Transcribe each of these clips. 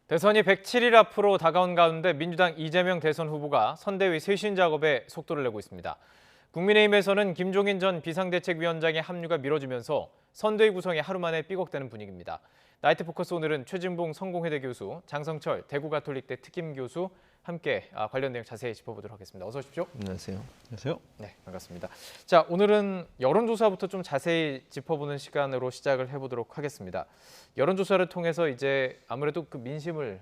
대선이 107일 앞으로 다가온 가운데 민주당 이재명 대선 후보가 선대위 쇄신 작업에 속도를 내고 있습니다. 국민의힘에서는 김종인 전 비상대책위원장의 합류가 미뤄지면서 선대위 구성이 하루 만에 삐걱대는 분위기입니다. 나이트 포커스 오늘은 최진봉 성공회대 교수, 장성철 대구가톨릭대 특임 교수 함께 관련 내용 자세히 짚어보도록 하겠습니다. 어서 오십시오. 안녕하세요. 안녕하세요. 네, 반갑습니다. 자, 오늘은 여론조사부터 좀 자세히 짚어보는 시간으로 시작을 해보도록 하겠습니다. 여론조사를 통해서 이제 아무래도 그 민심을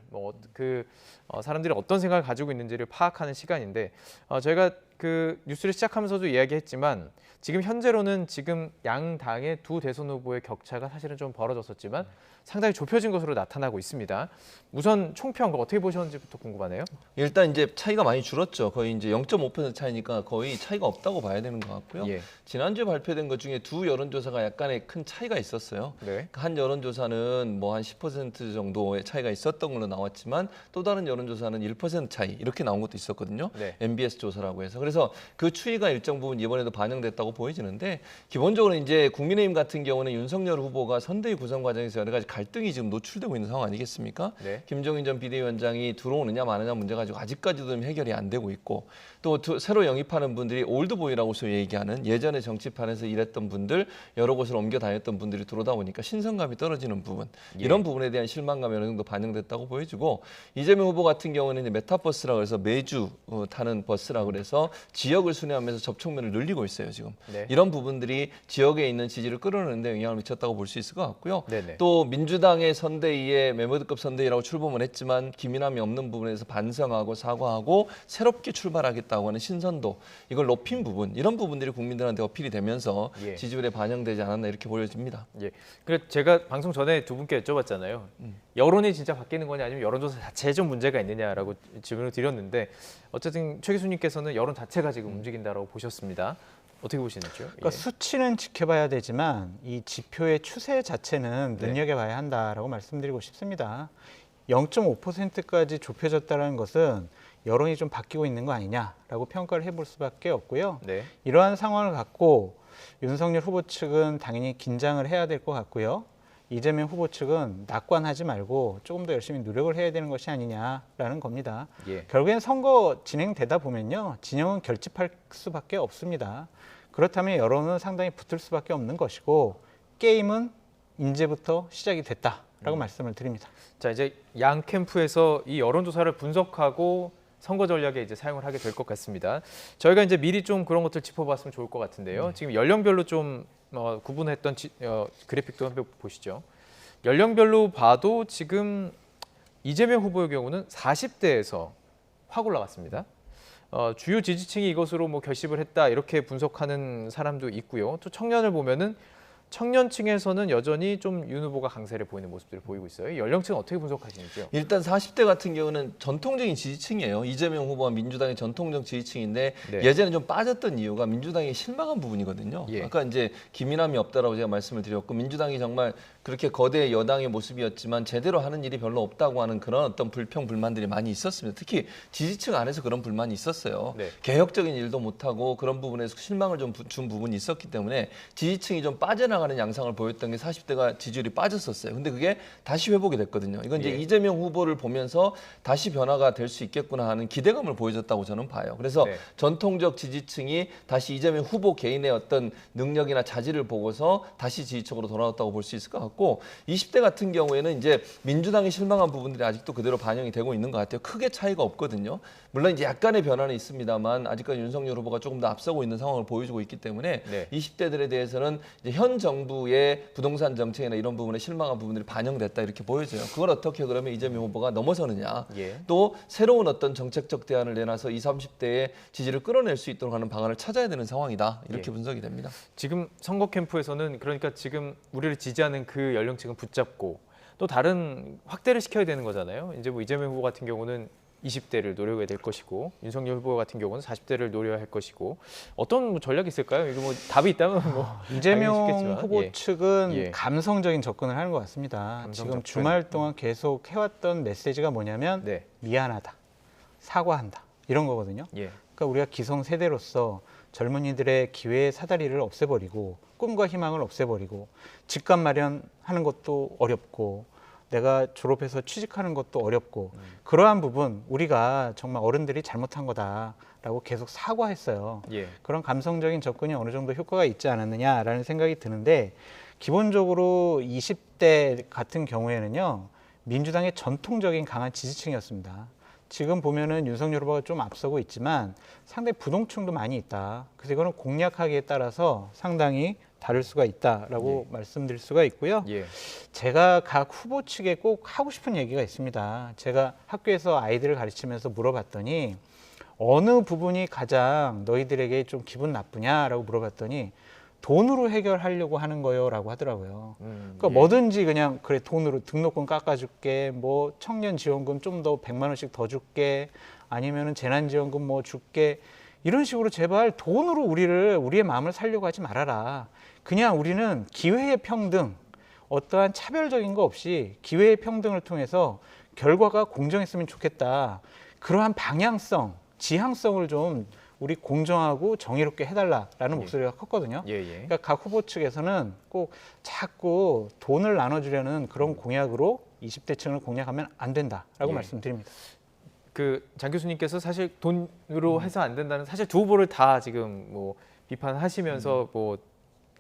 사람들이 어떤 생각을 가지고 있는지를 파악하는 시간인데 저희가 그 뉴스를 시작하면서도 이야기했지만 지금 현재로는 지금 양 당의 두 대선 후보의 격차가 사실은 좀 벌어졌었지만 상당히 좁혀진 것으로 나타나고 있습니다. 우선 총평 어떻게 보셨는지부터 궁금하네요. 일단 이제 차이가 많이 줄었죠. 거의 이제 0.5% 차이니까 거의 차이가 없다고 봐야 되는 것 같고요. 예. 지난주에 발표된 것 중에 두 여론조사가 약간의 큰 차이가 있었어요. 네. 한 여론조사는 뭐 한 10% 정도의 차이가 있었던 걸로 나왔지만 또 다른 여론조사는 1% 차이 이렇게 나온 것도 있었거든요. 네. MBS 조사라고 해서. 그래서 그 추이가 일정 부분 이번에도 반영됐다고 보여지는데 기본적으로 이제 국민의힘 같은 경우는 윤석열 후보가 선대위 구성 과정에서 여러 가지 갈등이 지금 노출되고 있는 상황 아니겠습니까? 네. 김종인 전 비대위원장이 들어오느냐 마느냐 문제 가지고 아직까지도 해결이 안 되고 있고 또 새로 영입하는 분들이 올드보이라고 소위 얘기하는 예전에 정치판에서 일했던 분들 여러 곳을 옮겨 다녔던 분들이 들어오다 보니까 신선감이 떨어지는 부분 이런 부분에 대한 실망감이 어느 정도 반영됐다고 보여지고 이재명 후보 같은 경우는 이제 메타버스라고 해서 매주 타는 버스라고 그래서 지역을 순회하면서 접촉면을 늘리고 있어요 지금. 네. 이런 부분들이 지역에 있는 지지를 끌어내는 데 영향을 미쳤다고 볼 수 있을 것 같고요. 네네. 또 민주당의 선대위에 메모드급 선대위라고 출범을 했지만 기민함이 없는 부분에서 반성하고 사과하고 새롭게 출발하겠다고 하는 신선도 이걸 높인 부분 이런 부분들이 국민들한테 어필이 되면서 예. 지지율에 반영되지 않았나 이렇게 보여집니다. 예. 그래 제가 방송 전에 두 분께 여쭤봤잖아요. 여론이 진짜 바뀌는 거냐 아니면 여론조사 자체에 좀 문제가 있느냐라고 질문을 드렸는데 어쨌든 최 교수님께서는 여론 자체가 지금 움직인다라고 보셨습니다. 어떻게 보시는지요? 그러니까 수치는 지켜봐야 되지만 이 지표의 추세 자체는 네. 눈여겨봐야 한다라고 말씀드리고 싶습니다. 0.5%까지 좁혀졌다는 것은 여론이 좀 바뀌고 있는 거 아니냐라고 평가를 해볼 수밖에 없고요. 네. 이러한 상황을 갖고 윤석열 후보 측은 당연히 긴장을 해야 될 것 같고요. 이재명 후보 측은 낙관하지 말고 조금 더 열심히 노력을 해야 되는 것이 아니냐라는 겁니다. 예. 결국엔 선거 진행되다 보면요. 진영은 결집할 수밖에 없습니다. 그렇다면 여론은 상당히 붙을 수밖에 없는 것이고 게임은 이제부터 시작이 됐다라고 말씀을 드립니다. 자, 이제 양 캠프에서 이 여론조사를 분석하고 선거 전략에 이제 사용을 하게 될 것 같습니다. 저희가 이제 미리 좀 그런 것들 짚어봤으면 좋을 것 같은데요. 지금 연령별로 좀 구분했던 그래픽도 한번 보시죠. 연령별로 봐도 지금 이재명 후보의 경우는 40대에서 확 올라갔습니다. 주요 지지층이 이것으로 뭐 결집을 했다 이렇게 분석하는 사람도 있고요. 또 청년을 보면은 청년층에서는 여전히 좀 윤 후보가 강세를 보이는 모습들을 보이고 있어요. 연령층 어떻게 분석하시는지요? 일단 40대 같은 경우는 전통적인 지지층이에요. 이재명 후보와 민주당의 전통적 지지층인데 네. 예전에 좀 빠졌던 이유가 민주당이 실망한 부분이거든요. 예. 아까 이제 기민함이 없다라고 제가 말씀을 드렸고 민주당이 정말 그렇게 거대 여당의 모습이었지만 제대로 하는 일이 별로 없다고 하는 그런 어떤 불평 불만들이 많이 있었습니다. 특히 지지층 안에서 그런 불만이 있었어요. 네. 개혁적인 일도 못하고 그런 부분에서 실망을 좀 준 부분이 있었기 때문에 지지층이 좀 빠져나가는 양상을 보였던 게 40대가 지지율이 빠졌었어요. 근데 그게 다시 회복이 됐거든요. 이건 이제 예. 이재명 후보를 보면서 다시 변화가 될 수 있겠구나 하는 기대감을 보여줬다고 저는 봐요. 그래서 네. 전통적 지지층이 다시 이재명 후보 개인의 어떤 능력이나 자질을 보고서 다시 지지층으로 돌아왔다고 볼 수 있을 것 같고 20대 같은 경우에는 이제 민주당이 실망한 부분들이 아직도 그대로 반영이 되고 있는 것 같아요. 크게 차이가 없거든요. 물론 이제 약간의 변화는 있습니다만 아직까지 윤석열 후보가 조금 더 앞서고 있는 상황을 보여주고 있기 때문에 네. 20대들에 대해서는 이제 현 정부의 부동산 정책이나 이런 부분에 실망한 부분들이 반영됐다 이렇게 보여져요. 그걸 어떻게 그러면 이재명 후보가 넘어서느냐. 예. 또 새로운 어떤 정책적 대안을 내놔서 20, 30대의 지지를 끌어낼 수 있도록 하는 방안을 찾아야 되는 상황이다. 이렇게 예. 분석이 됩니다. 지금 선거 캠프에서는 그러니까 지금 우리를 지지하는 그 연령층은 붙잡고 또 다른 확대를 시켜야 되는 거잖아요. 이제 뭐 이재명 후보 같은 경우는 20대를 노려야 될 것이고 윤석열 후보 같은 경우는 40대를 노려야 할 것이고 어떤 뭐 전략이 있을까요? 이거 뭐 답이 있다면 뭐 이재명 당연히 쉽겠지만. 후보 예. 측은 예. 감성적인 접근을 하는 것 같습니다. 감성 지금 접근. 주말 동안 계속 해왔던 메시지가 뭐냐면 네. 미안하다, 사과한다 이런 거거든요. 예. 그러니까 우리가 기성세대로서 젊은이들의 기회의 사다리를 없애버리고 꿈과 희망을 없애버리고 집값 마련하는 것도 어렵고 내가 졸업해서 취직하는 것도 어렵고 그러한 부분 우리가 정말 어른들이 잘못한 거다라고 계속 사과했어요. 예. 그런 감성적인 접근이 어느 정도 효과가 있지 않았느냐라는 생각이 드는데 기본적으로 20대 같은 경우에는요. 민주당의 전통적인 강한 지지층이었습니다. 지금 보면은 윤석열 후보가 좀 앞서고 있지만 상당히 부동층도 많이 있다. 그래서 이거는 공략하기에 따라서 상당히 다를 수가 있다라고 말씀드릴 수가 있고요. 예. 제가 각 후보 측에 꼭 하고 싶은 얘기가 있습니다. 제가 학교에서 아이들을 가르치면서 물어봤더니 어느 부분이 가장 너희들에게 좀 기분 나쁘냐라고 물어봤더니 돈으로 해결하려고 하는 거요라고 하더라고요. 그러니까 예. 뭐든지 그냥 그래 돈으로 등록금 깎아줄게, 뭐 청년 지원금 좀 더 100만 원씩 더 줄게, 아니면은 재난 지원금 뭐 줄게 이런 식으로 제발 돈으로 우리의 마음을 살려고 하지 말아라. 그냥 우리는 기회의 평등, 어떠한 차별적인 거 없이 기회의 평등을 통해서 결과가 공정했으면 좋겠다. 그러한 방향성, 지향성을 좀 우리 공정하고 정의롭게 해달라라는 목소리가 컸거든요. 예, 예. 그러니까 각 후보 측에서는 꼭 자꾸 돈을 나눠주려는 그런 공약으로 20대층을 공략하면 안 된다라고 예. 말씀드립니다. 그 장 교수님께서 사실 돈으로 해서 안 된다는 사실 두 후보를 다 지금 뭐 비판하시면서 뭐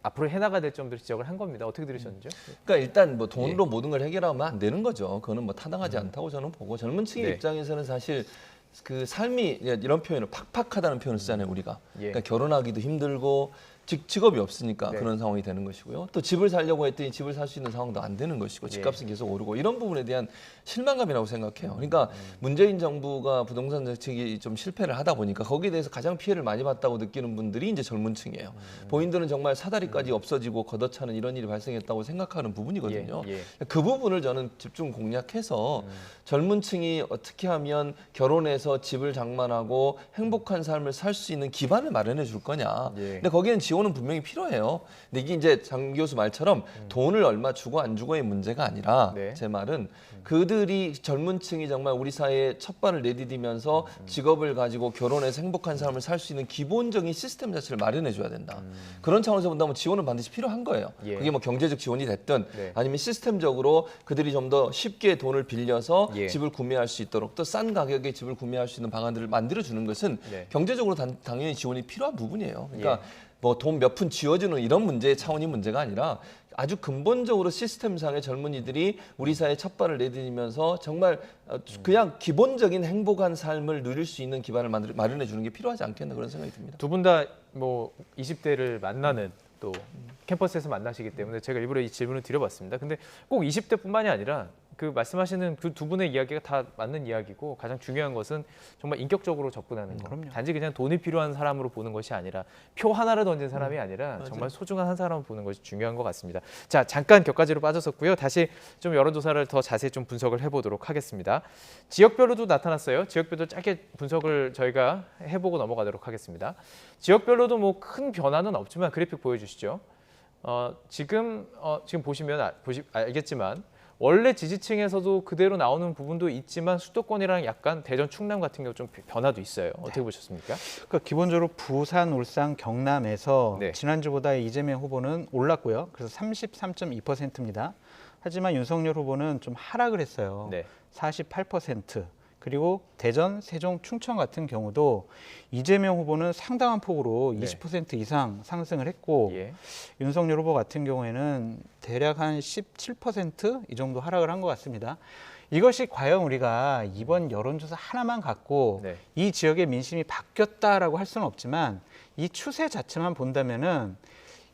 앞으로 해나가야 될 점들 지적을 한 겁니다. 어떻게 들으셨는지요? 그러니까 일단 뭐 돈으로 모든 걸 해결하면 안 되는 거죠. 그거는 뭐 타당하지 않다고 저는 보고 젊은 층의 네. 입장에서는 사실 그 삶이 이런 표현을 팍팍하다는 표현을 쓰잖아요 우리가. 예. 그러니까 결혼하기도 힘들고 직업이 없으니까 네. 그런 상황이 되는 것이고요. 또 집을 살려고 했더니 집을 살 수 있는 상황도 안 되는 것이고 예. 집값은 계속 오르고 이런 부분에 대한 실망감이라고 생각해요. 그러니까 문재인 정부가 부동산 정책이 좀 실패를 하다 보니까 거기에 대해서 가장 피해를 많이 봤다고 느끼는 분들이 이제 젊은 층이에요. 본인들은 정말 사다리까지 없어지고 걷어차는 이런 일이 발생했다고 생각하는 부분이거든요. 예, 예. 그 부분을 저는 집중 공략해서 젊은 층이 어떻게 하면 결혼해서 집을 장만하고 행복한 삶을 살 수 있는 기반을 마련해 줄 거냐. 예. 근데 거기에는 지원은 분명히 필요해요. 근데 이게 이제 장 교수 말처럼 돈을 얼마 주고 안 주고의 문제가 아니라 네. 제 말은 그들이 젊은 층이 정말 우리 사회에 첫 발을 내디디면서 직업을 가지고 결혼해서 행복한 삶을 살 수 있는 기본적인 시스템 자체를 마련해 줘야 된다. 그런 차원에서 본다면 지원은 반드시 필요한 거예요. 예. 그게 뭐 경제적 지원이 됐든 네. 아니면 시스템적으로 그들이 좀 더 쉽게 돈을 빌려서 예. 집을 구매할 수 있도록 또 싼 가격에 집을 구매할 수 있는 방안들을 만들어 주는 것은 네. 경제적으로 당연히 지원이 필요한 부분이에요. 그러니까 뭐 돈 몇 푼 쥐어주는 이런 문제의 차원이 문제가 아니라 아주 근본적으로 시스템상의 젊은이들이 우리 사회에 첫 발을 내디디면서 정말 그냥 기본적인 행복한 삶을 누릴 수 있는 기반을 마련해 주는 게 필요하지 않겠나 그런 생각이 듭니다. 두 분 다 뭐 20대를 만나는 또 캠퍼스에서 만나시기 때문에 제가 일부러 이 질문을 드려봤습니다. 근데 꼭 20대뿐만이 아니라 그 말씀하시는 그 두 분의 이야기가 다 맞는 이야기고 가장 중요한 것은 정말 인격적으로 접근하는 거. 그럼요. 단지 그냥 돈이 필요한 사람으로 보는 것이 아니라 표 하나를 던진 사람이 아니라 정말 소중한 한 사람을 보는 것이 중요한 것 같습니다. 자, 잠깐 격가지로 빠졌었고요. 다시 좀 여론조사를 더 자세히 좀 분석을 해보도록 하겠습니다. 지역별로도 나타났어요. 지역별로 짧게 분석을 저희가 해보고 넘어가도록 하겠습니다. 지역별로도 뭐 큰 변화는 없지만 그래픽 보여주시죠. 지금 보시면 알겠지만 원래 지지층에서도 그대로 나오는 부분도 있지만 수도권이랑 약간 대전, 충남 같은 경우 좀 변화도 있어요. 어떻게 보셨습니까? 그러니까 기본적으로 부산, 울산, 경남에서 네. 지난주보다 이재명 후보는 올랐고요. 그래서 33.2%입니다. 하지만 윤석열 후보는 좀 하락을 했어요. 네. 48%. 그리고 대전, 세종, 충청 같은 경우도 이재명 후보는 상당한 폭으로 네. 20% 이상 상승을 했고 예. 윤석열 후보 같은 경우에는 대략 한 17% 이 정도 하락을 한 것 같습니다. 이것이 과연 우리가 이번 여론조사 하나만 갖고 네. 이 지역의 민심이 바뀌었다라고 할 수는 없지만 이 추세 자체만 본다면은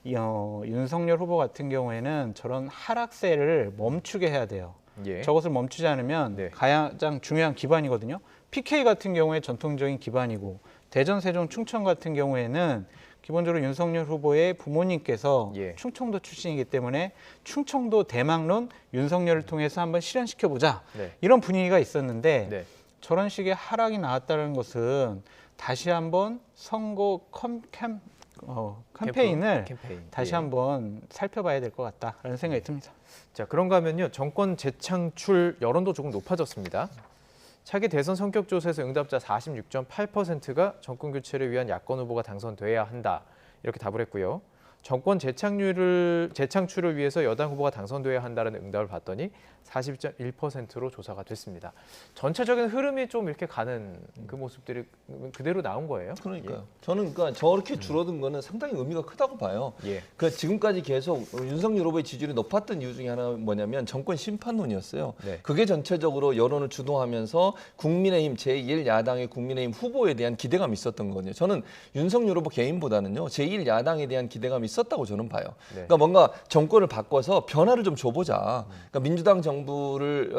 윤석열 후보 같은 경우에는 저런 하락세를 멈추게 해야 돼요. 예. 저것을 멈추지 않으면 네. 가장 중요한 기반이거든요. PK 같은 경우에 전통적인 기반이고 대전, 세종, 충청 같은 경우에는 기본적으로 윤석열 후보의 부모님께서 예. 충청도 출신이기 때문에 충청도 대망론 윤석열을 통해서 한번 실현시켜보자. 네. 이런 분위기가 있었는데 네. 저런 식의 하락이 나왔다는 것은 다시 한번 선거 캠페인을 캠페인. 다시 예. 한번 살펴봐야 될 것 같다라는 생각이 듭니다. 자, 그런가 하면요. 정권 재창출 여론도 조금 높아졌습니다. 차기 대선 성격조사에서 응답자 46.8%가 정권 교체를 위한 야권 후보가 당선돼야 한다. 이렇게 답을 했고요. 정권 재창출을 위해서 여당 후보가 당선돼야 한다는 응답을 받더니 40.1%로 조사가 됐습니다. 전체적인 흐름이 좀 이렇게 가는 그 모습들이 그대로 나온 거예요. 그러니까요. 저는 그러니까 저렇게 줄어든 거는 상당히 의미가 크다고 봐요. 예. 그 지금까지 계속 윤석열 후보의 지지율이 높았던 이유 중에 하나가 뭐냐면 정권 심판론이었어요. 네. 그게 전체적으로 여론을 주도하면서 국민의힘 제1야당의 국민의힘 후보에 대한 기대감이 있었던 거거든요. 저는 윤석열 후보 개인보다는요. 제1야당에 대한 기대감이 있었다고 저는 봐요. 네. 그러니까 뭔가 정권을 바꿔서 변화를 좀 줘보자. 그러니까 민주당 정부를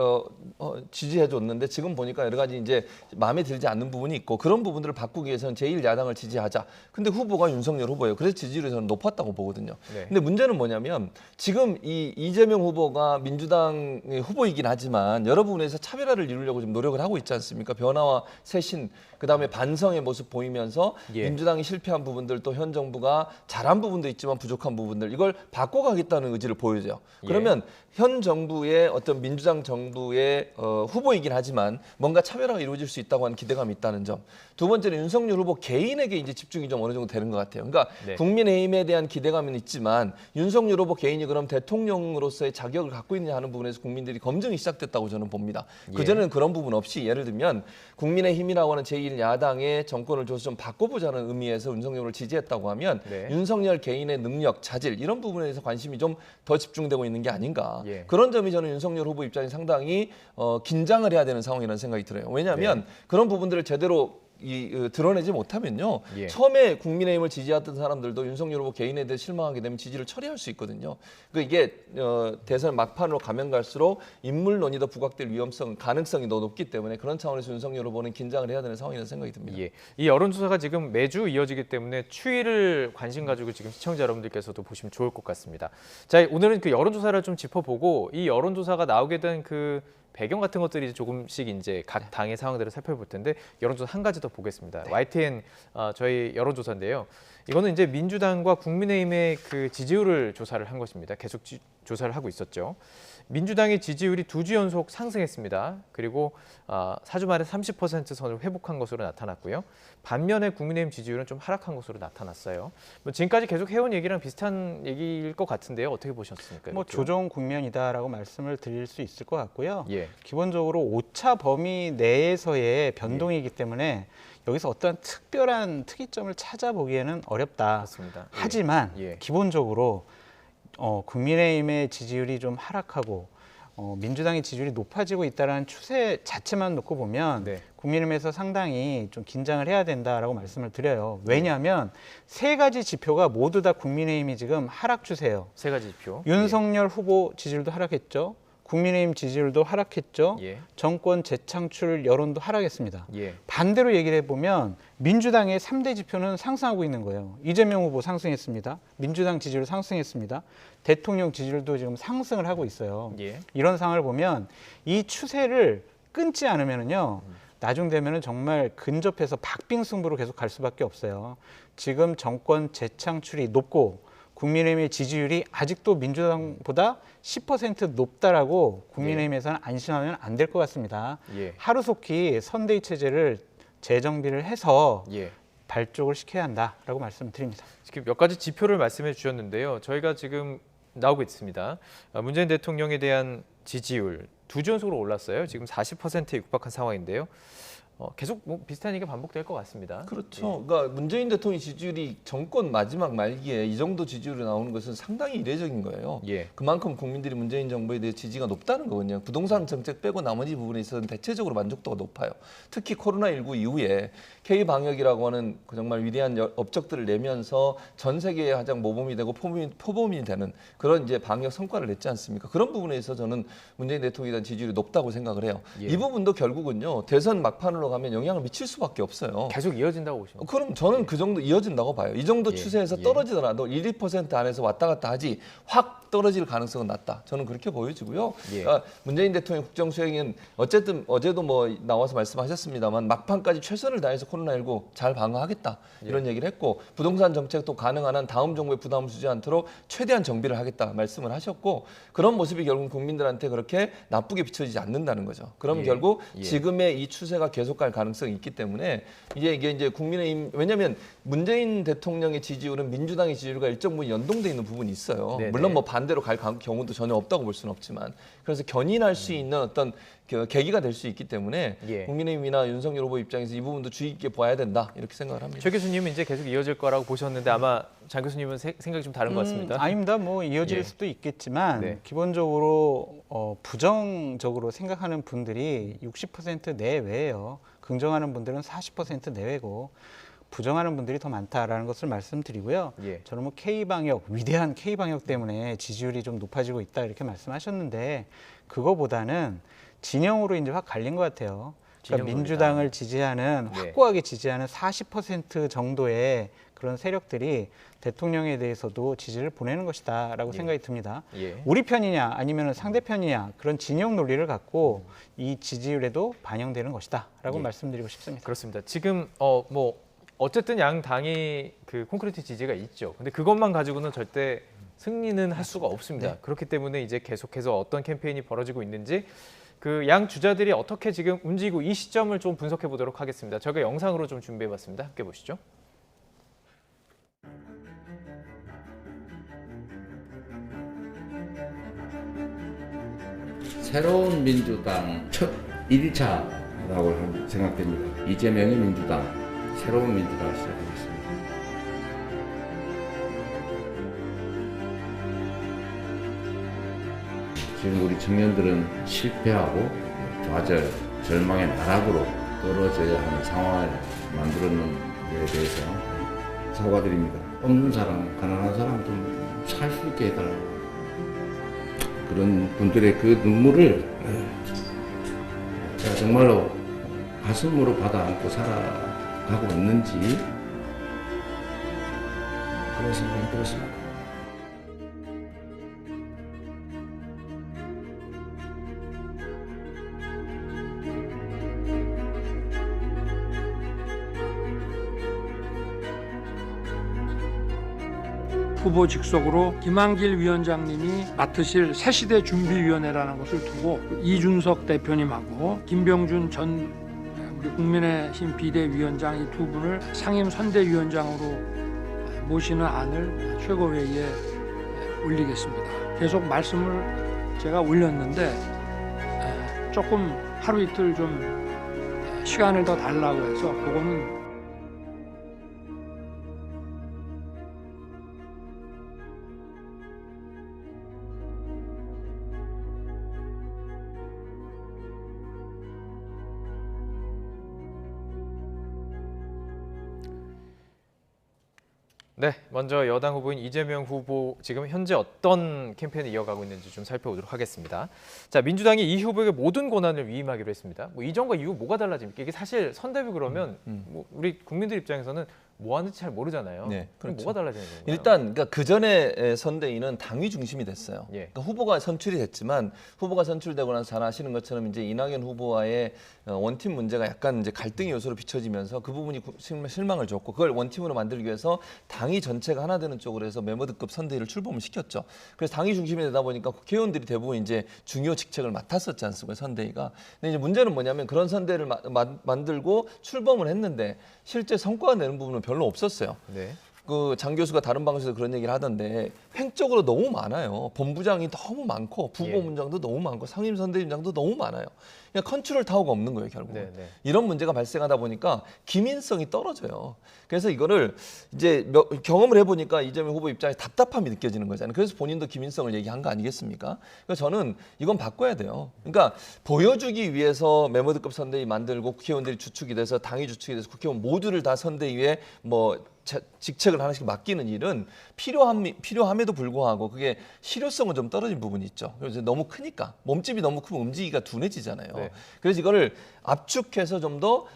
지지해줬는데 지금 보니까 여러 가지 이제 마음에 들지 않는 부분이 있고 그런 부분들을 바꾸기 위해서는 제1야당을 지지하자. 근데 후보가 윤석열 후보예요. 그래서 지지율이 저는 높았다고 보거든요. 네. 근데 문제는 뭐냐면 지금 이 이재명 후보가 민주당의 후보이긴 하지만 여러 부분에서 차별화를 이루려고 좀 노력을 하고 있지 않습니까? 변화와 쇄신, 그다음에 반성의 모습 보이면서 예. 민주당이 실패한 부분들 또 현 정부가 잘한 부분도 있지만 부족한 부분들 이걸 바꿔가겠다는 의지를 보여줘요. 그러면 현 정부의 어떤 민주당 정부의 후보이긴 하지만 뭔가 차별화가 이루어질 수 있다고 하는 기대감이 있다는 점. 두 번째는 윤석열 후보 개인에게 이제 집중이 좀 어느 정도 되는 것 같아요. 그러니까 네. 국민의힘에 대한 기대감은 있지만 윤석열 후보 개인이 그럼 대통령으로서의 자격을 갖고 있느냐 하는 부분에서 국민들이 검증이 시작됐다고 저는 봅니다. 그전에는 그런 부분 없이 예를 들면 국민의힘이라고 하는 제1야당의 정권을 줘서 좀 바꿔보자는 의미에서 윤석열을 지지했다고 하면 네. 윤석열 개인의 능력, 자질 이런 부분에 대해서 관심이 좀 더 집중되고 있는 게 아닌가. 예. 그런 점이 저는 윤석열 후보 입장이 상당히 긴장을 해야 되는 상황이라는 생각이 들어요. 왜냐하면 그런 부분들을 제대로 드러내지 못하면요. 예. 처음에 국민의힘을 지지하던 사람들도 윤석열 후보 개인에 대해 실망하게 되면 지지를 처리할 수 있거든요. 그러니까 이게 대선 막판으로 가면 갈수록 인물론이 더 부각될 가능성이 더 높기 때문에 그런 차원에서 윤석열 후보는 긴장을 해야 되는 상황이라는 생각이 듭니다. 예. 이 여론조사가 지금 매주 이어지기 때문에 추이를 관심 가지고 지금 시청자 여러분들께서도 보시면 좋을 것 같습니다. 자, 오늘은 그 여론조사를 좀 짚어보고 이 여론조사가 나오게 된 그 배경 같은 것들이 조금씩 이제 각 당의 상황들을 살펴볼 텐데 여론조사 한 가지 더 보겠습니다. YTN 저희 여론조사인데요. 이거는 이제 민주당과 국민의힘의 그 지지율을 조사를 한 것입니다. 계속 조사를 하고 있었죠. 민주당의 지지율이 2주 연속 상승했습니다. 그리고 4주 만에 30% 선을 회복한 것으로 나타났고요. 반면에 국민의힘 지지율은 좀 하락한 것으로 나타났어요. 뭐 지금까지 계속 해온 얘기랑 비슷한 얘기일 것 같은데요. 어떻게 보셨습니까? 뭐 조정 국면이다라고 말씀을 드릴 수 있을 것 같고요. 예. 기본적으로 오차 범위 내에서의 변동이기 때문에 여기서 어떠한 특별한 특이점을 찾아보기에는 어렵다. 맞습니다. 하지만 예. 기본적으로 국민의힘의 지지율이 좀 하락하고 민주당의 지지율이 높아지고 있다는 추세 자체만 놓고 보면 네. 국민의힘에서 상당히 좀 긴장을 해야 된다라고 말씀을 드려요. 왜냐하면 세 가지 지표가 모두 다 국민의힘이 지금 하락 추세예요. 세 가지 지표. 윤석열 후보 지지율도 하락했죠. 국민의힘 지지율도 하락했죠. 예. 정권 재창출 여론도 하락했습니다. 예. 반대로 얘기를 해보면 민주당의 3대 지표는 상승하고 있는 거예요. 이재명 후보 상승했습니다. 민주당 지지율 상승했습니다. 대통령 지지율도 지금 상승을 하고 있어요. 예. 이런 상황을 보면 이 추세를 끊지 않으면요. 나중 되면은 정말 근접해서 박빙승부로 계속 갈 수밖에 없어요. 지금 정권 재창출이 높고 국민의힘의 지지율이 아직도 민주당보다 10% 높다라고 국민의힘에서는 안심하면 안 될 것 같습니다. 예. 하루속히 선대위 체제를 재정비를 해서 예. 발족을 시켜야 한다라고 말씀드립니다. 지금 몇 가지 지표를 말씀해 주셨는데요. 저희가 지금 나오고 있습니다. 문재인 대통령에 대한 지지율 2주 연속으로 올랐어요. 지금 40%에 육박한 상황인데요. 계속 뭐 비슷한 얘기가 반복될 것 같습니다. 그렇죠. 그러니까 문재인 대통령 지지율이 정권 마지막 말기에 이 정도 지지율이 나오는 것은 상당히 이례적인 거예요. 예. 그만큼 국민들이 문재인 정부에 대해 지지가 높다는 거거든요. 부동산 정책 빼고 나머지 부분에 있어서는 대체적으로 만족도가 높아요. 특히 코로나19 이후에 K-방역이라고 하는 그 정말 위대한 업적들을 내면서 전 세계에 가장 모범이 되고 표범이 되는 그런 이제 방역 성과를 냈지 않습니까? 그런 부분에 있어서 저는 문재인 대통령에 대한 지지율이 높다고 생각을 해요. 예. 이 부분도 결국은요. 대선 막판으로 가면 영향을 미칠 수밖에 없어요. 계속 이어진다고 보시면. 그럼 저는 그 정도 이어진다고 봐요. 이 정도 예, 추세에서 예. 떨어지더라도 1, 2% 안에서 왔다 갔다 하지 확 떨어질 가능성은 낮다. 저는 그렇게 보여지고요. 예. 그러니까 문재인 대통령 국정 수행은 어쨌든 어제도 뭐 나와서 말씀하셨습니다만 막판까지 최선을 다해서 코로나19 잘 방어하겠다 이런 얘기를 했고 부동산 정책도 가능한 한 다음 정부에 부담을 주지 않도록 최대한 정비를 하겠다 말씀을 하셨고 그런 모습이 결국 국민들한테 그렇게 나쁜 나쁘게 비춰지지 않는다는 거죠. 그러면 예. 결국 예. 지금의 이 추세가 계속 갈 가능성이 있기 때문에 이게 이제 국민의힘 왜냐하면 문재인 대통령의 지지율은 민주당의 지지율과 일정 부분 연동돼 있는 부분이 있어요. 네네. 물론 뭐 반대로 갈 경우도 전혀 없다고 볼 수는 없지만 그래서 견인할 수 있는 어떤 그 계기가 될 수 있기 때문에 예. 국민의힘이나 윤석열 후보 입장에서 이 부분도 주의 깊게 봐야 된다 이렇게 생각을 합니다. 최 교수님은 이제 계속 이어질 거라고 보셨는데 아마 장 교수님은 생각이 좀 다른 것 같습니다. 아닙니다. 뭐 이어질 예. 수도 있겠지만 네. 기본적으로 부정적으로 생각하는 분들이 60% 내외예요. 긍정하는 분들은 40% 내외고 부정하는 분들이 더 많다라는 것을 말씀드리고요. 예. 저는 뭐 K방역, 위대한 K방역 때문에 지지율이 좀 높아지고 있다 이렇게 말씀하셨는데 그거보다는 진영으로 이제 확 갈린 것 같아요. 그러니까 진영 민주당을 지지하는 네. 확고하게 지지하는 40% 정도의 그런 세력들이 대통령에 대해서도 지지를 보내는 것이다라고 예. 생각이 듭니다. 예. 우리 편이냐 아니면 상대 편이냐 그런 진영 논리를 갖고 이 지지율에도 반영되는 것이다라고 예. 말씀드리고 싶습니다. 그렇습니다. 지금 뭐 어쨌든 양 당이 그 콘크리트 지지가 있죠. 근데 그것만 가지고는 절대 승리는 할 수가 없습니다. 네. 그렇기 때문에 이제 계속해서 어떤 캠페인이 벌어지고 있는지 그 양 주자들이 어떻게 지금 움직이고 이 시점을 좀 분석해 보도록 하겠습니다. 저희가 영상으로 좀 준비해봤습니다. 함께 보시죠. 새로운 민주당 첫 1차라고 생각됩니다. 이재명이 민주당, 새로운 민주당을 시작하겠습니다. 지금 우리 청년들은 실패하고 좌절, 절망의 나락으로 떨어져야 하는 상황을 만들었는 데에 대해서 사과드립니다. 없는 사람, 가난한 사람 좀 살 수 있게 해달라고. 그런 분들의 그 눈물을 제가 정말로 가슴으로 받아 안고 살아가고 있는지 그런 생각이 들었습니다. 후보 직속으로 김한길 위원장님이 맡으실 새시대 준비위원회라는 것을 두고 이준석 대표님하고 김병준 전 우리 국민의힘 비대위원장 이 두 분을 상임 선대위원장으로 모시는 안을 최고회의에 올리겠습니다. 계속 말씀을 제가 올렸는데 조금 하루 이틀 좀 시간을 더 달라고 해서 그거는 네, 먼저 여당 후보인 이재명 후보 지금 현재 어떤 캠페인을 이어가고 있는지 좀 살펴보도록 하겠습니다. 자, 민주당이 이 후보에게 모든 권한을 위임하기로 했습니다. 뭐 이전과 이후 뭐가 달라집니까? 이게 사실 선대위 그러면 뭐 우리 국민들 입장에서는 뭐 하는지 잘 모르잖아요. 네, 그럼 그렇죠. 뭐가 달라지는 건가요? 일단 그러니까 그 전에 선대위는 당위 중심이 됐어요. 예. 그러니까 후보가 선출이 됐지만 후보가 선출되고 나서 잘 아시는 것처럼 이제 이낙연 후보와의 원팀 문제가 약간 이제 갈등의 요소로 비춰지면서 그 부분이 실망을 줬고 그걸 원팀으로 만들기 위해서 당이 전체가 하나 되는 쪽으로 해서 멤버드급 선대위를 출범을 시켰죠. 그래서 당이 중심이 되다 보니까 국회의원들이 대부분 이제 중요 직책을 맡았었지 않습니까, 선대위가. 근데 이제 문제는 뭐냐면 그런 선대위를 만들고 출범을 했는데 실제 성과가 내는 부분은 별로 없었어요. 네. 그 장 교수가 다른 방송에서 그런 얘기를 하던데 횡적으로 너무 많아요. 본부장이 너무 많고 부본부장도 너무 많고 상임선대위원장도 너무 많아요. 그냥 컨트롤 타워가 없는 거예요, 결국. 네, 네. 이런 문제가 발생하다 보니까 기민성이 떨어져요. 그래서 이거를 이제 경험을 해보니까 이재명 후보 입장에 답답함이 느껴지는 거잖아요. 그래서 본인도 기민성을 얘기한 거 아니겠습니까? 그래서 저는 이건 바꿔야 돼요. 그러니까 보여주기 위해서 멤버드급 선대위 만들고 국회의원들이 주축이 돼서 당이 주축이 돼서 국회의원 모두를 다 선대위에 뭐 직책을 하나씩 맡기는 일은 필요함에도 불구하고 그게 실효성은 좀 떨어진 부분이 있죠. 그래서 너무 크니까 몸집이 너무 크면 움직이기가 둔해지잖아요. 네. 그래서 이거를 압축해서 좀 더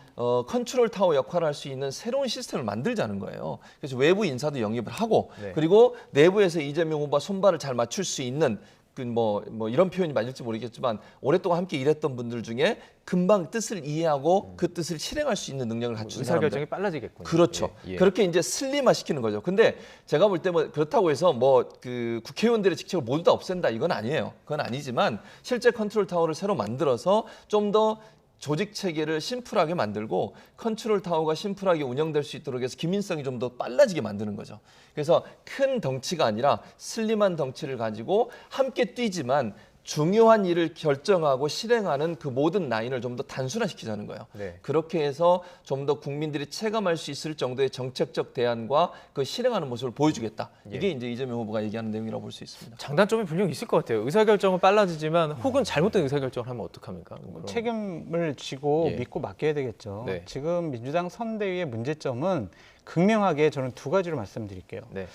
컨트롤 타워 역할을 할 수 있는 새로운 시스템을 만들자는 거예요. 그래서 외부 인사도 영입을 하고 네. 그리고 내부에서 이재명 후보와 손발을 잘 맞출 수 있는 뭐 이런 표현이 맞을지 모르겠지만 오랫동안 함께 일했던 분들 중에 금방 뜻을 이해하고 그 뜻을 실행할 수 있는 능력을 갖춘 사람들. 의사결정이 빨라지겠군요. 그렇죠. 예, 예. 그렇게 이제 슬림화 시키는 거죠. 근데 제가 볼 때 뭐 그렇다고 해서 뭐 그 국회의원들의 직책을 모두 다 없앤다 이건 아니에요. 그건 아니지만 실제 컨트롤 타워를 새로 만들어서 좀 더 조직 체계를 심플하게 만들고 컨트롤 타워가 심플하게 운영될 수 있도록 해서 기민성이 좀 더 빨라지게 만드는 거죠. 그래서 큰 덩치가 아니라 슬림한 덩치를 가지고 함께 뛰지만 중요한 일을 결정하고 실행하는 그 모든 라인을 좀 더 단순화시키자는 거예요. 네. 그렇게 해서 좀 더 국민들이 체감할 수 있을 정도의 정책적 대안과 그 실행하는 모습을 보여주겠다. 이게 이제 이재명 후보가 얘기하는 내용이라고 볼 수 있습니다. 장단점이 분명히 있을 것 같아요. 의사결정은 빨라지지만 혹은 잘못된 의사결정을 하면 어떡합니까? 그럼. 책임을 지고 예. 믿고 맡겨야 되겠죠. 네. 지금 민주당 선대위의 문제점은 극명하게 저는 두 가지로 말씀드릴게요. 네.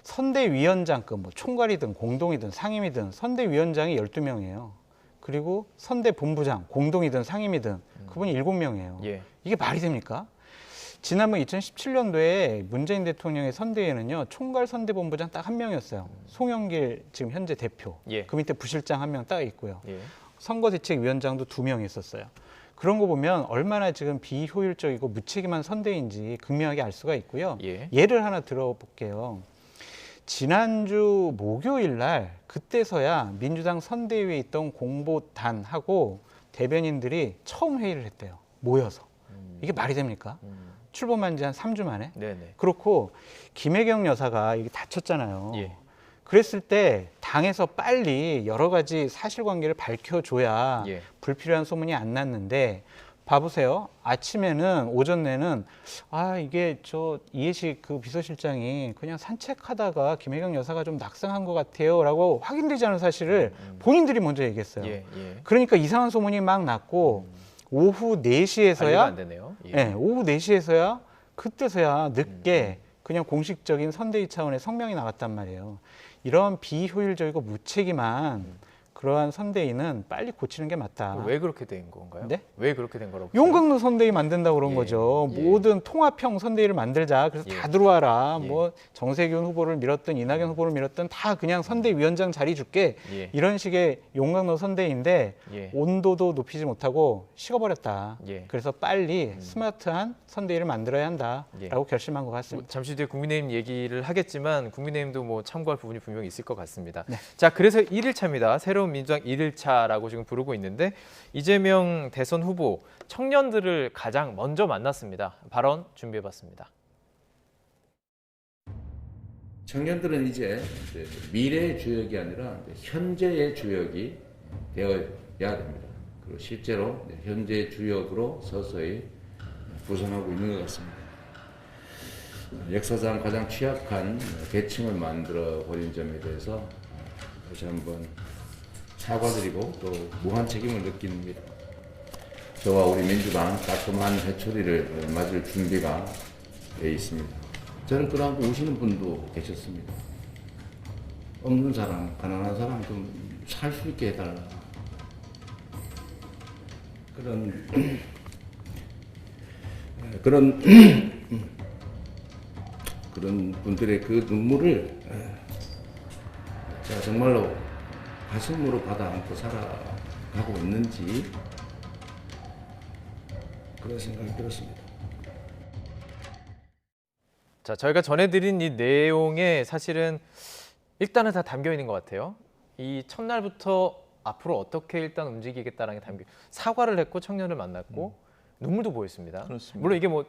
선대위원장급, 뭐 총괄이든 공동이든 상임이든 선대위원장이 12명이에요. 그리고 선대본부장, 공동이든 상임이든 그분이 7명이에요. 예. 이게 말이 됩니까? 지난번 2017년도에 문재인 대통령의 선대위에는요, 총괄 선대본부장 딱 한 명이었어요. 송영길 지금 현재 대표. 예. 그 밑에 부실장 한 명 딱 있고요. 예. 선거대책위원장도 2명 있었어요. 그런 거 보면 얼마나 지금 비효율적이고 무책임한 선대위인지 극명하게 알 수가 있고요. 예. 예를 하나 들어볼게요. 지난주 목요일 날 그때서야 민주당 선대위에 있던 공보단하고 대변인들이 처음 회의를 했대요. 모여서. 이게 말이 됩니까? 출범한 지 한 3주 만에? 네네. 그렇고 김혜경 여사가 이게 다쳤잖아요. 예. 그랬을 때 당에서 빨리 여러 가지 사실관계를 밝혀줘야 예. 불필요한 소문이 안 났는데 봐보세요. 아침에는 오전 내는 이게 저 이해식 그 비서실장이 그냥 산책하다가 김혜경 여사가 좀 낙상한 것 같아요라고 확인되지 않은 사실을 본인들이 먼저 얘기했어요. 예. 예. 그러니까 이상한 소문이 막 났고 오후 관리가 4시에서야 안 되네요. 예. 네, 오후 4시에서야 그때서야 늦게 그냥 공식적인 선대위 차원의 성명이 나갔단 말이에요. 이런 비효율적이고 무책임한 그러한 선대위는 빨리 고치는 게 맞다. 왜 그렇게 된 건가요? 네? 왜 그렇게 된 거라고? 보세요? 용광로 선대위 만든다고 그런 예, 거죠. 예. 모든 통합형 선대위를 만들자. 그래서 예. 다 들어와라. 예. 뭐 정세균 후보를 밀었든 이낙연 후보를 밀었든 다 그냥 선대위원장 자리 줄게. 예. 이런 식의 용광로 선대위인데 예. 온도도 높이지 못하고 식어버렸다. 예. 그래서 빨리 스마트한 선대위를 만들어야 한다라고 예. 결심한 것 같습니다. 뭐 잠시 뒤에 국민의힘 얘기를 하겠지만 국민의힘도 뭐 참고할 부분이 분명히 있을 것 같습니다. 네. 자, 그래서 1일차입니다. 새로운 민주당 1일차라고 지금 부르고 있는데 이재명 대선 후보 청년들을 가장 먼저 만났습니다. 발언 준비해봤습니다. 청년들은 이제 미래의 주역이 아니라 현재의 주역이 되어야 됩니다. 그리고 실제로 현재 주역으로 서서히 부상하고 있는 것 같습니다. 역사상 가장 취약한 계층을 만들어 버린 점에 대해서 다시 한번 사과드리고 또 무한 책임을 느낍니다. 저와 우리 민주당 깔끔한 회초리를 맞을 준비가 되어 있습니다. 저를 끌어안고 우시는 분도 계셨습니다. 없는 사람, 가난한 사람 좀 살 수 있게 해달라. 그런 분들의 그 눈물을 제가 정말로 가슴으로 받아 안고 살아가고 있는지 그런 생각이 들었습니다. 자, 저희가 전해드린 이 내용에 사실은 일단은 다 담겨 있는 것 같아요. 이 첫날부터 앞으로 어떻게 일단 움직이겠다라는 게 담겨. 사과를 했고 청년을 만났고 눈물도 보였습니다. 그렇습니다. 물론 이게 뭐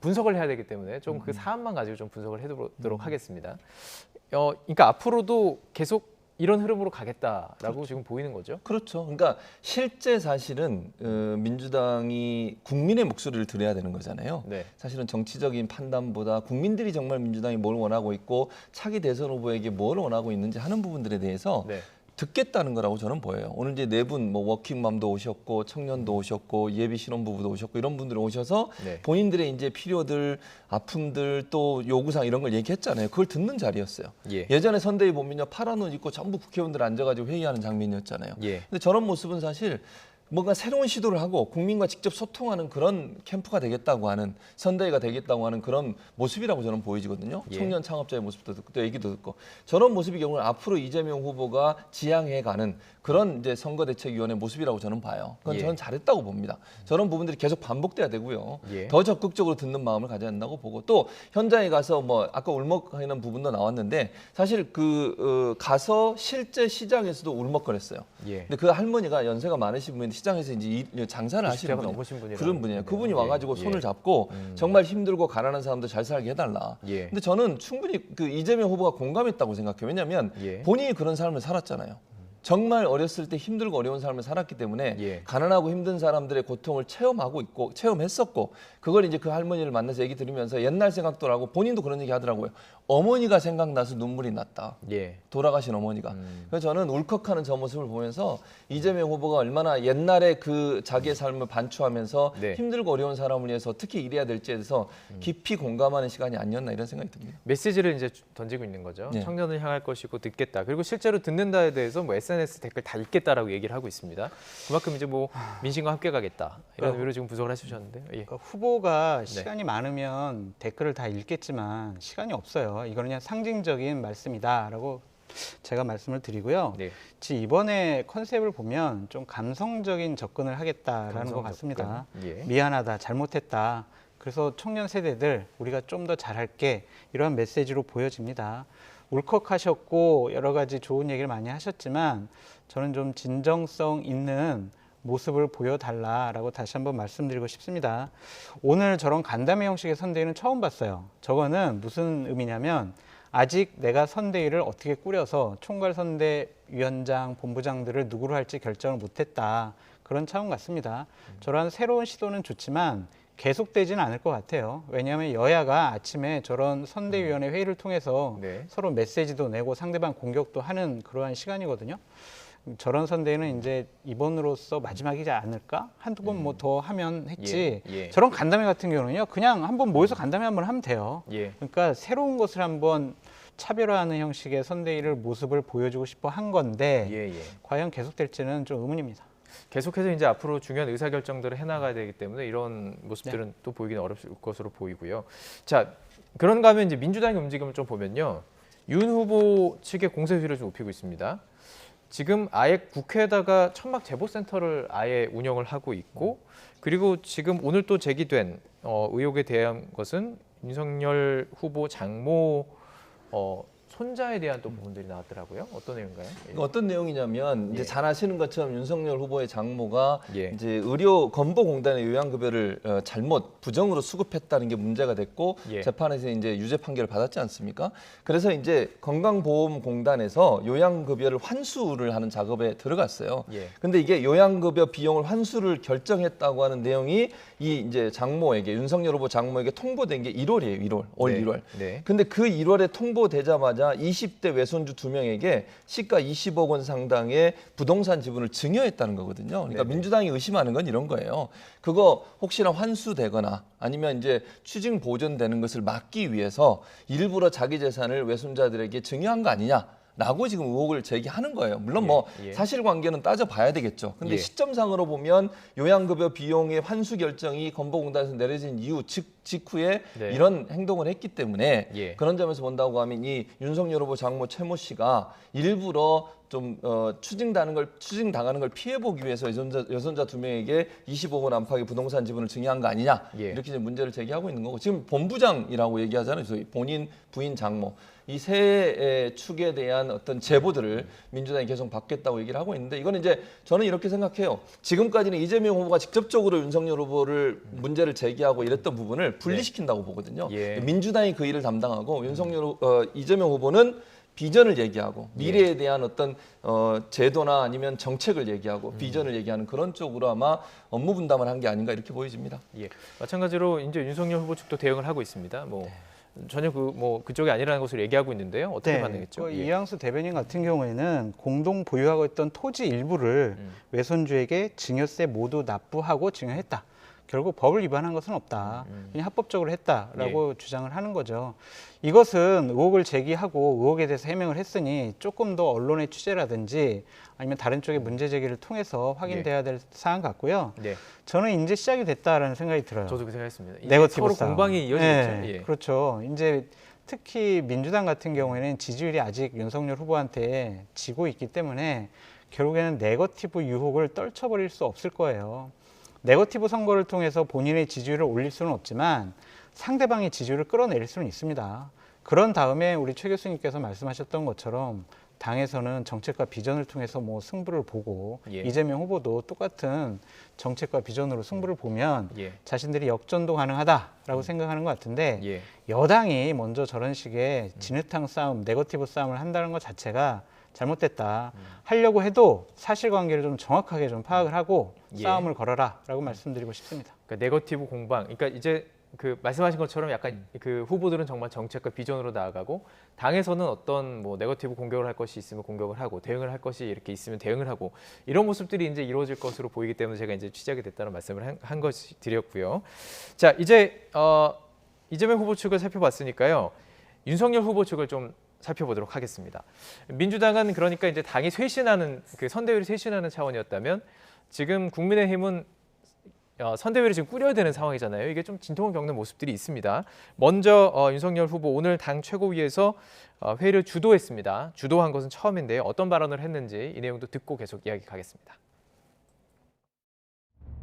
분석을 해야 되기 때문에 좀 그 사안만 가지고 좀 분석을 해보도록 하겠습니다. 그러니까 앞으로도 계속 이런 흐름으로 가겠다라고 지금 보이는 거죠. 그렇죠. 그러니까 실제 사실은 민주당이 국민의 목소리를 들어야 되는 거잖아요. 네. 사실은 정치적인 판단보다 국민들이 정말 민주당이 뭘 원하고 있고 차기 대선 후보에게 뭘 원하고 있는지 하는 부분들에 대해서 네. 듣겠다는 거라고 저는 보여요. 오늘 이제 네 분 뭐 워킹맘도 오셨고 청년도 오셨고 예비 신혼부부도 오셨고 이런 분들이 오셔서 네. 본인들의 이제 필요들, 아픔들 또 요구사항 이런 걸 얘기했잖아요. 그걸 듣는 자리였어요. 예. 예전에 선대위 보면요 파란 옷 입고 전부 국회의원들 앉아가지고 회의하는 장면이었잖아요. 예. 근데 저런 모습은 사실 뭔가 새로운 시도를 하고 국민과 직접 소통하는 그런 캠프가 되겠다고 하는 선대위가 되겠다고 하는 그런 모습이라고 저는 보이지거든요. 예. 청년 창업자의 모습도 듣고 또 얘기도 듣고 저런 모습의 경우는 앞으로 이재명 후보가 지향해가는 그런 이제 선거대책위원회 모습이라고 저는 봐요. 그건 예. 저는 잘했다고 봅니다. 저런 부분들이 계속 반복돼야 되고요. 예. 더 적극적으로 듣는 마음을 가져야 한다고 보고 또 현장에 가서 뭐 아까 울먹하는 부분도 나왔는데 사실 가서 실제 시장에서도 울먹거렸어요. 예. 근데 그 할머니가 연세가 많으신 분인데 시장에서 이제 장사를 하시는 90대가 분이에요. 넘으신 분이라고 그런 분이에요. 하는데요. 그분이 예. 와가지고 예. 손을 잡고 정말 힘들고 가난한 사람들 잘 살게 해달라. 예. 근데 저는 충분히 그 이재명 후보가 공감했다고 생각해요. 왜냐하면 예. 본인이 그런 삶을 살았잖아요. 정말 어렸을 때 힘들고 어려운 삶을 살았기 때문에 예. 가난하고 힘든 사람들의 고통을 체험했었고 그걸 이제 그 할머니를 만나서 얘기 들으면서 옛날 생각도 하고 본인도 그런 얘기 하더라고요. 어머니가 생각나서 눈물이 났다. 예. 돌아가신 어머니가. 그래서 저는 울컥하는 저 모습을 보면서 이재명 후보가 얼마나 옛날에 그 자기의 삶을 반추하면서 네. 힘들고 어려운 사람을 위해서 어떻게 일해야 될지에 대해서 깊이 공감하는 시간이 아니었나 이런 생각이 듭니다. 메시지를 이제 던지고 있는 거죠. 네. 청년을 향할 것이고 듣겠다. 그리고 실제로 듣는다에 대해서 뭐 SNS 댓글 다 읽겠다라고 얘기를 하고 있습니다. 그만큼 이제 뭐 민심과 함께 가겠다 이런 의미로 지금 분석을 해주셨는데요. 예. 그러니까 후보가 시간이 많으면 댓글을 다 읽겠지만 시간이 없어요. 이거는 그냥 상징적인 말씀이다라고 제가 말씀을 드리고요. 네. 이번에 컨셉을 보면 좀 감성적인 접근을 하겠다라는 것 같습니다. 예. 미안하다, 잘못했다. 그래서 청년 세대들 우리가 좀 더 잘할게 이러한 메시지로 보여집니다. 울컥하셨고 여러 가지 좋은 얘기를 많이 하셨지만 저는 좀 진정성 있는 모습을 보여달라라고 다시 한번 말씀드리고 싶습니다. 오늘 저런 간담회 형식의 선대위는 처음 봤어요. 저거는 무슨 의미냐면 아직 내가 선대위를 어떻게 꾸려서 총괄선대위원장, 본부장들을 누구로 할지 결정을 못했다. 그런 차원 같습니다. 저런 새로운 시도는 좋지만 계속되지는 않을 것 같아요. 왜냐하면 여야가 아침에 저런 선대위원회 회의를 통해서 네. 서로 메시지도 내고 상대방 공격도 하는 그러한 시간이거든요. 저런 선대위는 이제 이번으로서 마지막이지 않을까? 한두 번 뭐 더 하면 했지. 예, 예. 저런 간담회 같은 경우는요. 그냥 한번 모여서 간담회 한번 하면 돼요. 예. 그러니까 새로운 것을 한번 차별화하는 형식의 선대위를 모습을 보여주고 싶어 한 건데 예, 예. 과연 계속될지는 좀 의문입니다. 계속해서 이제 앞으로 중요한 의사결정들을 해나가야 되기 때문에 이런 모습들은 또 보이기는 어렵을 것으로 보이고요. 자, 그런가 하면 이제 민주당의 움직임을 좀 보면요. 윤 후보 측의 공세휘를 좀 높이고 있습니다. 지금 아예 국회에다가 천막 제보센터를 아예 운영을 하고 있고 그리고 지금 오늘 또 제기된 의혹에 대한 것은 윤석열 후보 장모 손자에 대한 또 부분들이 나왔더라고요. 어떤 내용인가요? 예. 어떤 내용이냐면 이제 예. 잘 아시는 것처럼 윤석열 후보의 장모가 예. 이제 의료 건보공단의 요양급여를 잘못 부정으로 수급했다는 게 문제가 됐고 예. 재판에서 이제 유죄 판결을 받았지 않습니까? 그래서 이제 건강보험공단에서 요양급여를 환수를 하는 작업에 들어갔어요. 예. 근데 이게 요양급여 비용을 환수를 결정했다고 하는 내용이 이 이제 장모에게 윤석열 후보 장모에게 통보된 게 1월이에요. 1월. 올 네. 1월. 네. 근데 그 1월에 통보되자마자 20대 외손주 2명에게 시가 20억 원 상당의 부동산 지분을 증여했다는 거거든요. 그러니까 네네. 민주당이 의심하는 건 이런 거예요. 그거 혹시나 환수되거나 아니면 이제 추징 보전되는 것을 막기 위해서 일부러 자기 재산을 외손자들에게 증여한 거 아니냐. 라고 지금 의혹을 제기하는 거예요. 물론 뭐 예. 사실관계는 따져봐야 되겠죠. 근데 예. 시점상으로 보면 요양급여 비용의 환수 결정이 건보공단에서 내려진 이후 직후에 네. 이런 행동을 했기 때문에 예. 그런 점에서 본다고 하면 이 윤석열 후보 장모 최모 씨가 일부러 좀 추징당하는 걸 피해보기 위해서 여손자 2명에게 20억 원 안팎의 부동산 지분을 증여한 거 아니냐 예. 이렇게 이제 문제를 제기하고 있는 거고 지금 본부장이라고 얘기하잖아요. 그래서 본인 부인 장모 이 세 축에 대한 어떤 제보들을 민주당이 계속 받겠다고 얘기를 하고 있는데 이거는 이제 저는 이렇게 생각해요. 지금까지는 이재명 후보가 직접적으로 윤석열 후보를 문제를 제기하고 이랬던 부분을 분리시킨다고 보거든요. 예. 민주당이 그 일을 담당하고 이재명 후보는 비전을 얘기하고 미래에 대한 어떤 제도나 아니면 정책을 얘기하고 비전을 얘기하는 그런 쪽으로 아마 업무 분담을 한 게 아닌가 이렇게 보여집니다. 예. 마찬가지로 이제 윤석열 후보 측도 대응을 하고 있습니다. 뭐 전혀 그쪽이 아니라는 것을 얘기하고 있는데요. 어떻게 반응했죠? 예. 이양수 대변인 같은 경우에는 공동 보유하고 있던 토지 일부를 외손주에게 증여세 모두 납부하고 증여했다. 결국 법을 위반한 것은 없다. 그냥 합법적으로 했다라고 주장을 하는 거죠. 이것은 의혹을 제기하고 의혹에 대해서 해명을 했으니 조금 더 언론의 취재라든지 아니면 다른 쪽의 문제 제기를 통해서 확인돼야 될 사안 같고요. 네. 저는 이제 시작이 됐다라는 생각이 들어요. 저도 그 생각했습니다. 이제 네거티브 서로 싸움. 공방이 이어지겠죠. 네, 예. 그렇죠. 이제 특히 민주당 같은 경우에는 지지율이 아직 윤석열 후보한테 지고 있기 때문에 결국에는 네거티브 유혹을 떨쳐버릴 수 없을 거예요. 네거티브 선거를 통해서 본인의 지지율을 올릴 수는 없지만 상대방의 지지율을 끌어내릴 수는 있습니다. 그런 다음에 우리 최 교수님께서 말씀하셨던 것처럼 당에서는 정책과 비전을 통해서 뭐 승부를 보고 예. 이재명 후보도 똑같은 정책과 비전으로 승부를 보면 예. 자신들이 역전도 가능하다라고 생각하는 것 같은데 예. 여당이 먼저 저런 식의 진흙탕 싸움, 네거티브 싸움을 한다는 것 자체가 잘못됐다. 하려고 해도 사실관계를 좀 정확하게 좀 파악을 하고 예. 싸움을 걸어라라고 말씀드리고 싶습니다. 그러니까 네거티브 공방. 그러니까 이제 그 말씀하신 것처럼 약간 그 후보들은 정말 정책과 비전으로 나아가고 당에서는 어떤 뭐 네거티브 공격을 할 것이 있으면 공격을 하고 대응을 할 것이 이렇게 있으면 대응을 하고 이런 모습들이 이제 이루어질 것으로 보이기 때문에 제가 이제 취재하게 됐다는 말씀을 한 것이 드렸고요. 자, 이제 이재명 후보 측을 살펴봤으니까요. 윤석열 후보 측을 좀 살펴보도록 하겠습니다. 민주당은 그러니까 이제 당이 쇄신하는 그 선대위를 쇄신하는 차원이었다면 지금 국민의힘은 선대위를 지금 꾸려야 되는 상황이잖아요. 이게 좀 진통을 겪는 모습들이 있습니다. 먼저 윤석열 후보 오늘 당 최고위에서 회의를 주도했습니다. 주도한 것은 처음인데요. 어떤 발언을 했는지 이 내용도 듣고 계속 이야기 가겠습니다.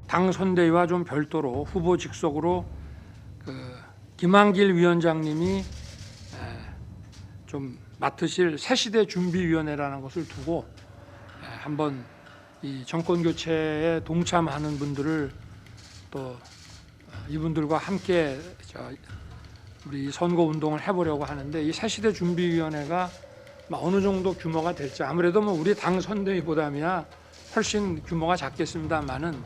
당 선대위와 좀 별도로 후보 직속으로 그 김한길 위원장님이 좀 맡으실 새시대 준비위원회라는 것을 두고 한번 이 정권 교체에 동참하는 분들을 또 이분들과 함께 우리 선거 운동을 해보려고 하는데 이 새시대 준비위원회가 어느 정도 규모가 될지 아무래도 뭐 우리 당 선대위보다야 훨씬 규모가 작겠습니다만은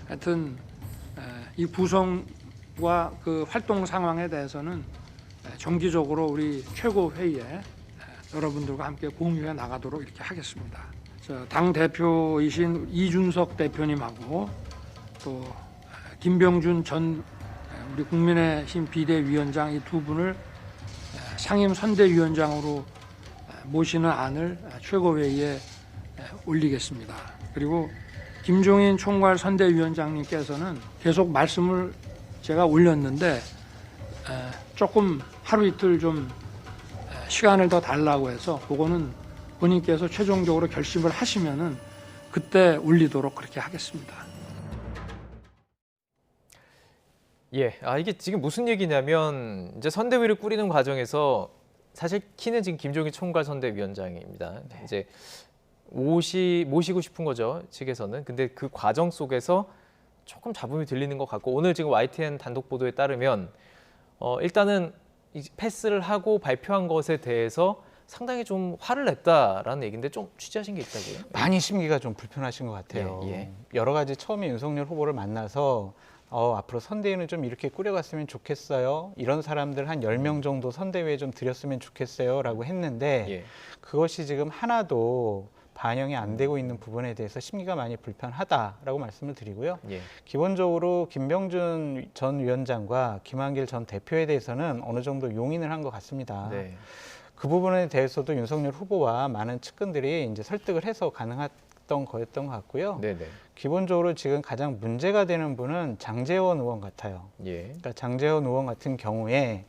하여튼 이 구성과 그 활동 상황에 대해서는 정기적으로 우리 최고 회의에 여러분들과 함께 공유해 나가도록 이렇게 하겠습니다. 당 대표이신 이준석 대표님하고 또 김병준 전 우리 국민의힘 비대위원장 이 두 분을 상임 선대위원장으로 모시는 안을 최고회의에 올리겠습니다. 그리고 김종인 총괄 선대위원장님께서는 계속 말씀을 제가 올렸는데 조금 하루 이틀 좀 시간을 더 달라고 해서 그거는 본인께서 최종적으로 결심을 하시면은 그때 올리도록 그렇게 하겠습니다. 예, 이게 지금 무슨 얘기냐면 이제 선대위를 꾸리는 과정에서 사실 키는 지금 김종인 총괄 선대위원장입니다. 네. 이제 모시고 싶은 거죠, 측에서는. 근데 그 과정 속에서 조금 잡음이 들리는 것 같고 오늘 지금 YTN 단독 보도에 따르면 일단은 패스를 하고 발표한 것에 대해서 상당히 좀 화를 냈다라는 얘기인데 좀 취재하신 게 있다고요? 많이 심기가 좀 불편하신 것 같아요. 예. 여러 가지 처음에 윤석열 후보를 만나서 앞으로 선대위는 좀 이렇게 꾸려갔으면 좋겠어요. 이런 사람들 한 10명 정도 선대위에 좀 들였으면 좋겠어요. 라고 했는데 예. 그것이 지금 하나도 반영이 안 되고 있는 부분에 대해서 심기가 많이 불편하다라고 말씀을 드리고요. 예. 기본적으로 김병준 전 위원장과 김한길 전 대표에 대해서는 어느 정도 용인을 한 것 같습니다. 네. 그 부분에 대해서도 윤석열 후보와 많은 측근들이 이제 설득을 해서 가능했던 거였던 것 같고요. 네네. 기본적으로 지금 가장 문제가 되는 분은 장제원 의원 같아요. 예. 그러니까 장제원 의원 같은 경우에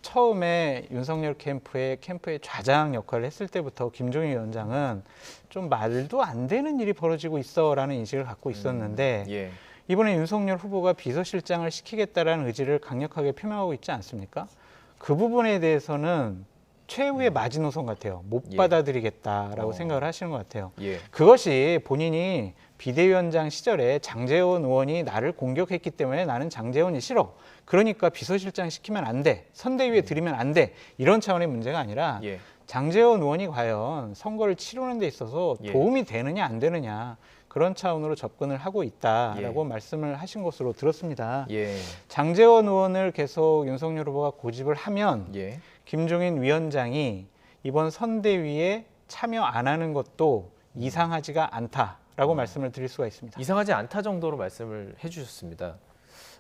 처음에 윤석열 캠프의 좌장 역할을 했을 때부터 김종인 위원장은 좀 말도 안 되는 일이 벌어지고 있어라는 인식을 갖고 있었는데 예. 이번에 윤석열 후보가 비서실장을 시키겠다라는 의지를 강력하게 표명하고 있지 않습니까? 그 부분에 대해서는 최후의 마지노선 같아요. 못 예. 받아들이겠다라고 생각을 하시는 것 같아요. 예. 그것이 본인이 비대위원장 시절에 장제원 의원이 나를 공격했기 때문에 나는 장제원이 싫어. 그러니까 비서실장 시키면 안 돼. 선대위에 들이면 안 돼. 이런 차원의 문제가 아니라 예. 장제원 의원이 과연 선거를 치르는 데 있어서 예. 도움이 되느냐 안 되느냐 그런 차원으로 접근을 하고 있다라고 말씀을 하신 것으로 들었습니다. 예. 장제원 의원을 계속 윤석열 후보가 고집을 하면 예. 김종인 위원장이 이번 선대위에 참여 안 하는 것도 이상하지가 않다. 라고 말씀을 드릴 수가 있습니다. 이상하지 않다 정도로 말씀을 해주셨습니다.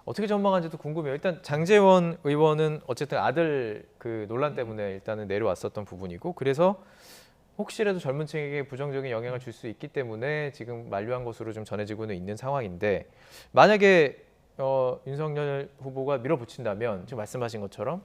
어떻게 전망한지도 궁금해요. 일단 장제원 의원은 어쨌든 아들 그 논란 때문에 일단은 내려왔었던 부분이고, 그래서 혹시라도 젊은 층에게 부정적인 영향을 줄 수 있기 때문에 지금 만류한 것으로 좀 전해지고는 있는 상황인데, 만약에 윤석열 후보가 밀어붙인다면 지금 말씀하신 것처럼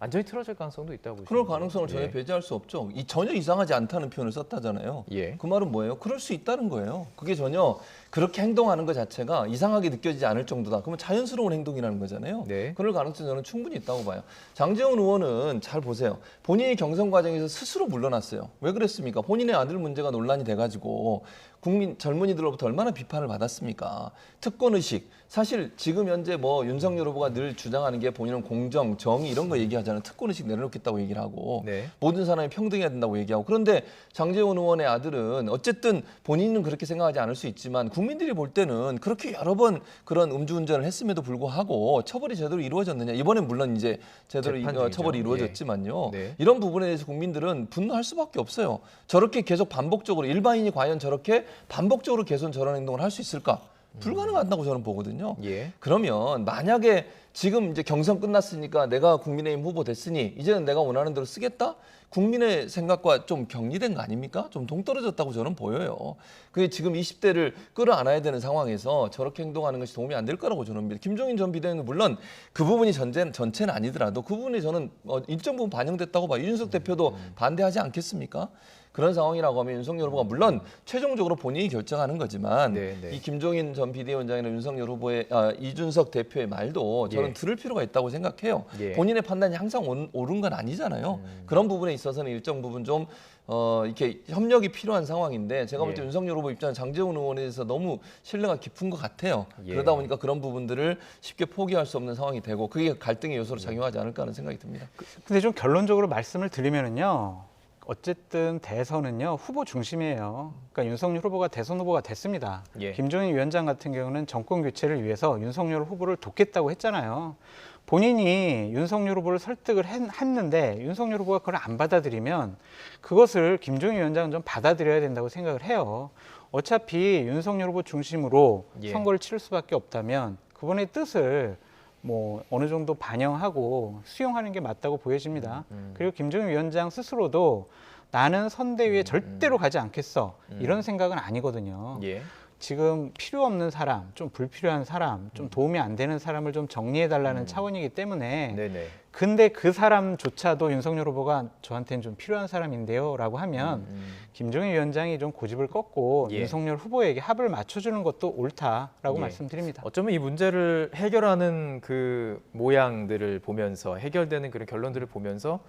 완전히 틀어질 가능성도 있다고 보시는 그럴 거예요? 가능성을 전혀 예. 배제할 수 없죠. 전혀 이상하지 않다는 표현을 썼다잖아요. 예. 그 말은 뭐예요? 그럴 수 있다는 거예요. 그게 전혀 그렇게 행동하는 것 자체가 이상하게 느껴지지 않을 정도다. 그러면 자연스러운 행동이라는 거잖아요. 네. 그럴 가능성이 저는 충분히 있다고 봐요. 장제원 의원은 잘 보세요. 본인이 경선 과정에서 스스로 물러났어요. 왜 그랬습니까? 본인의 아들 문제가 논란이 돼가지고 국민 젊은이들로부터 얼마나 비판을 받았습니까? 특권 의식. 사실 지금 현재 뭐 윤석열 후보가 늘 주장하는 게 본인은 공정, 정의 이런 거 얘기하잖아요. 특권 의식 내려놓겠다고 얘기를 하고 네. 모든 사람이 평등해야 된다고 얘기하고, 그런데 장제원 의원의 아들은 어쨌든 본인은 그렇게 생각하지 않을 수 있지만 국민들이 볼 때는 그렇게 여러 번 그런 음주운전을 했음에도 불구하고 처벌이 제대로 이루어졌느냐. 이번엔 물론 이제 제대로 재판 중이죠. 처벌이 이루어졌지만요. 예. 네. 이런 부분에 대해서 국민들은 분노할 수밖에 없어요. 저렇게 계속 반복적으로, 일반인이 과연 저렇게 반복적으로 계속 저런 행동을 할 수 있을까? 불가능하다고 저는 보거든요. 예. 그러면 만약에 지금 이제 경선 끝났으니까 내가 국민의힘 후보 됐으니 이제는 내가 원하는 대로 쓰겠다? 국민의 생각과 좀 격리된 거 아닙니까? 좀 동떨어졌다고 저는 보여요. 그게 지금 20대를 끌어안아야 되는 상황에서 저렇게 행동하는 것이 도움이 안 될 거라고 저는 봅니다. 김종인 전 비대위원은 물론 그 부분이 전체는 아니더라도 그 부분이 저는 일정 부분 반영됐다고 봐요. 이준석 대표도 반대하지 않겠습니까? 그런 상황이라고 하면 윤석열 후보가 물론 최종적으로 본인이 결정하는 거지만 네, 네. 이 김종인 전 비대위원장이나 윤석열 후보의 이준석 대표의 말도 저는 예. 들을 필요가 있다고 생각해요. 예. 본인의 판단이 항상 옳은 건 아니잖아요. 그런 부분에 있어서는 일정 부분 좀 이렇게 협력이 필요한 상황인데, 제가 볼 때 예. 윤석열 후보 입장은 장제원 의원에 대해서 너무 신뢰가 깊은 것 같아요. 예. 그러다 보니까 그런 부분들을 쉽게 포기할 수 없는 상황이 되고 그게 갈등의 요소로 작용하지 않을까 하는 생각이 듭니다. 근데 좀 결론적으로 말씀을 드리면은요. 어쨌든 대선은요 후보 중심이에요. 그러니까 윤석열 후보가 대선 후보가 됐습니다. 예. 김종인 위원장 같은 경우는 정권 교체를 위해서 윤석열 후보를 돕겠다고 했잖아요. 본인이 윤석열 후보를 설득을 했는데 윤석열 후보가 그걸 안 받아들이면 그것을 김종인 위원장은 좀 받아들여야 된다고 생각을 해요. 어차피 윤석열 후보 중심으로 예. 선거를 치를 수밖에 없다면 그분의 뜻을 뭐 어느 정도 반영하고 수용하는 게 맞다고 보여집니다. 그리고 김종인 위원장 스스로도 나는 선대위에 절대로 가지 않겠어. 이런 생각은 아니거든요. 예. 지금 필요 없는 사람, 좀 불필요한 사람, 좀 도움이 안 되는 사람을 좀 정리해달라는 차원이기 때문에 네네. 근데 그 사람조차도 윤석열 후보가 저한테는 좀 필요한 사람인데요 라고 하면 김종인 위원장이 좀 고집을 꺾고 예. 윤석열 후보에게 합을 맞춰주는 것도 옳다라고 예. 말씀드립니다. 어쩌면 이 문제를 해결하는 그 모양들을 보면서, 해결되는 그런 결론들을 보면서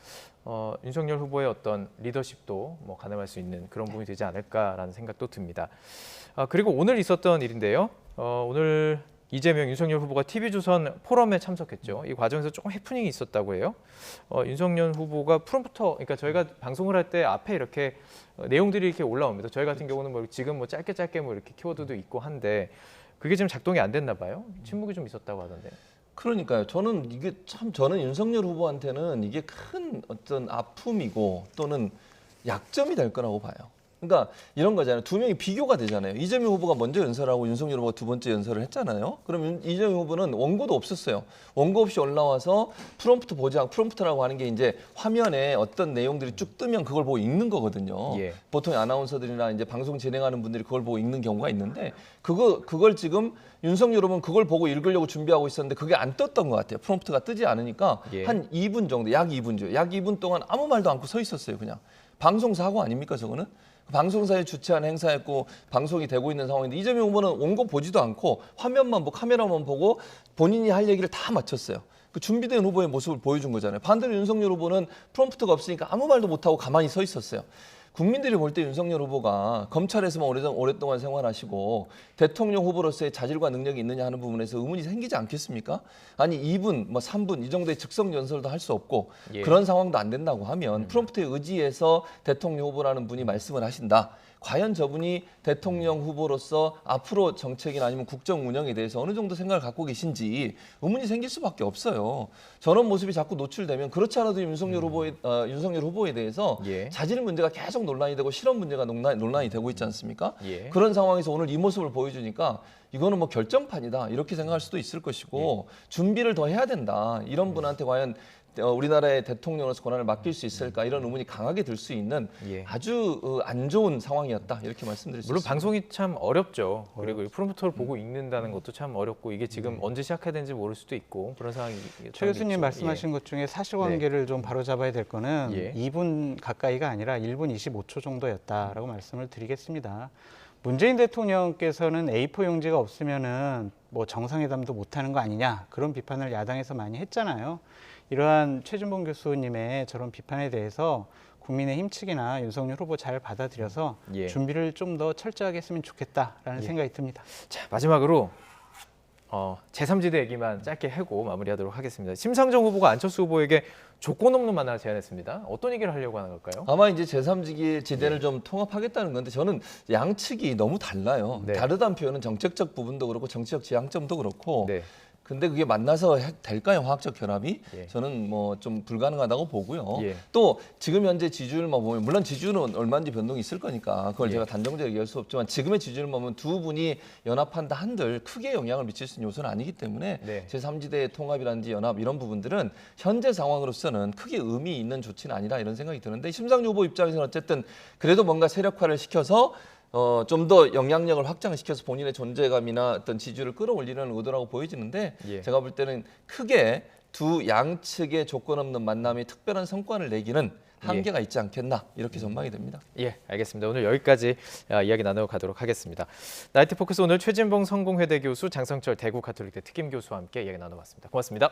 윤석열 후보의 어떤 리더십도 뭐 가늠할 수 있는 그런 부분이 되지 않을까라는 생각도 듭니다. 그리고 오늘 있었던 일인데요. 오늘 이재명, 윤석열 후보가 TV조선 포럼에 참석했죠. 이 과정에서 조금 해프닝이 있었다고 해요. 윤석열 후보가 프롬프터, 그러니까 저희가 방송을 할 때 앞에 이렇게 내용들이 이렇게 올라옵니다. 저희 같은 경우는 뭐 지금 뭐 짧게 뭐 이렇게 키워드도 있고 한데 그게 지금 작동이 안 됐나 봐요. 침묵이 좀 있었다고 하던데. 그러니까요. 저는 이게 참, 저는 윤석열 후보한테는 이게 큰 어떤 아픔이고 또는 약점이 될 거라고 봐요. 그러니까 이런 거잖아요. 두 명이 비교가 되잖아요. 이재명 후보가 먼저 연설하고 윤석열 후보가 두 번째 연설을 했잖아요. 그러면 이재명 후보는 원고도 없었어요. 원고 없이 올라와서 프롬프트라고 하는 게 이제 화면에 어떤 내용들이 쭉 뜨면 그걸 보고 읽는 거거든요. 예. 보통 아나운서들이나 이제 방송 진행하는 분들이 그걸 보고 읽는 경우가 있는데 그걸 지금 윤석열 후보는 그걸 보고 읽으려고 준비하고 있었는데 그게 안 떴던 것 같아요. 프롬프트가 뜨지 않으니까 예. 한 2분 정도, 약 2분죠. 약 2분 동안 아무 말도 않고 서 있었어요. 그냥 방송 사고 아닙니까 저거는? 방송사에 주최한 행사였고 방송이 되고 있는 상황인데 이재명 후보는 원고 보지도 않고 화면만 보고 카메라만 보고 본인이 할 얘기를 다 마쳤어요. 그 준비된 후보의 모습을 보여준 거잖아요. 반대로 윤석열 후보는 프롬프트가 없으니까 아무 말도 못하고 가만히 서 있었어요. 국민들이 볼 때 윤석열 후보가 검찰에서만 오랫동안 생활하시고 대통령 후보로서의 자질과 능력이 있느냐 하는 부분에서 의문이 생기지 않겠습니까? 아니 2분, 뭐 3분 이 정도의 즉석 연설도 할 수 없고 예. 그런 상황도 안 된다고 하면 프롬프트에 의지해서 대통령 후보라는 분이 말씀을 하신다. 과연 저분이 대통령 후보로서 앞으로 정책이나 아니면 국정 운영에 대해서 어느 정도 생각을 갖고 계신지 의문이 생길 수밖에 없어요. 저런 모습이 자꾸 노출되면 그렇지 않아도 윤석열 후보에 대해서 예. 자질 문제가 계속 논란이 되고 실업 문제가 논란이 되고 있지 않습니까? 예. 그런 상황에서 오늘 이 모습을 보여주니까 이거는 뭐 결정판이다 이렇게 생각할 수도 있을 것이고 준비를 더 해야 된다. 이런 분한테 과연 우리나라의 대통령으로서 권한을 맡길 수 있을까 이런 의문이 강하게 들 수 있는 예. 아주 안 좋은 상황이었다 이렇게 말씀드릴 수 물론 있습니다. 방송이 참 어렵죠. 그리고 이 프롬프터를 보고 읽는다는 것도 참 어렵고 이게 지금 언제 시작해야 되는지 모를 수도 있고 그런 상황이 최 교수님 있죠. 말씀하신 것 중에 사실관계를 좀 바로잡아야 될 거는 예. 2분 가까이가 아니라 1분 25초 정도였다라고 말씀을 드리겠습니다. 문재인 대통령께서는 A4 용지가 없으면은 뭐 정상회담도 못하는 거 아니냐 그런 비판을 야당에서 많이 했잖아요. 이러한 최진봉 교수님의 저런 비판에 대해서 국민의힘 측이나 윤석열 후보 잘 받아들여서 예. 준비를 좀 더 철저하게 했으면 좋겠다라는 생각이 듭니다. 자, 마지막으로 제3지대 얘기만 짧게 하고 마무리하도록 하겠습니다. 심상정 후보가 안철수 후보에게 조건 없는 만남을 제안했습니다. 어떤 얘기를 하려고 하는 걸까요? 아마 이제 제3지대를 좀 통합하겠다는 건데 저는 양측이 너무 달라요. 네. 다르다는 표현은 정책적 부분도 그렇고 정치적 지향점도 그렇고 네. 근데 그게 만나서 될까요? 화학적 결합이? 예. 저는 뭐 좀 불가능하다고 보고요. 예. 또 지금 현재 지지율만 보면 물론 지지율은 얼마든지 변동이 있을 거니까 그걸 예. 제가 단정적으로 얘기할 수 없지만 지금의 지지율만 보면 두 분이 연합한다 한들 크게 영향을 미칠 수 있는 요소는 아니기 때문에 네. 제3지대 통합이라든지 연합 이런 부분들은 현재 상황으로서는 크게 의미 있는 조치는 아니라 이런 생각이 드는데 심상정 후보 입장에서는 어쨌든 그래도 뭔가 세력화를 시켜서 좀 더 영향력을 확장을 시켜서 본인의 존재감이나 어떤 지지율을 끌어올리려는 의도라고 보여지는데 예. 제가 볼 때는 크게 두 양측의 조건 없는 만남이 특별한 성과를 내기는 한계가 있지 않겠나 이렇게 전망이 됩니다. 예, 알겠습니다. 오늘 여기까지 이야기 나눠가도록 하겠습니다. 나이트 포커스 오늘 최진봉 성공회대 교수, 장성철 대구 가톨릭대 특임 교수와 함께 이야기 나눠봤습니다. 고맙습니다.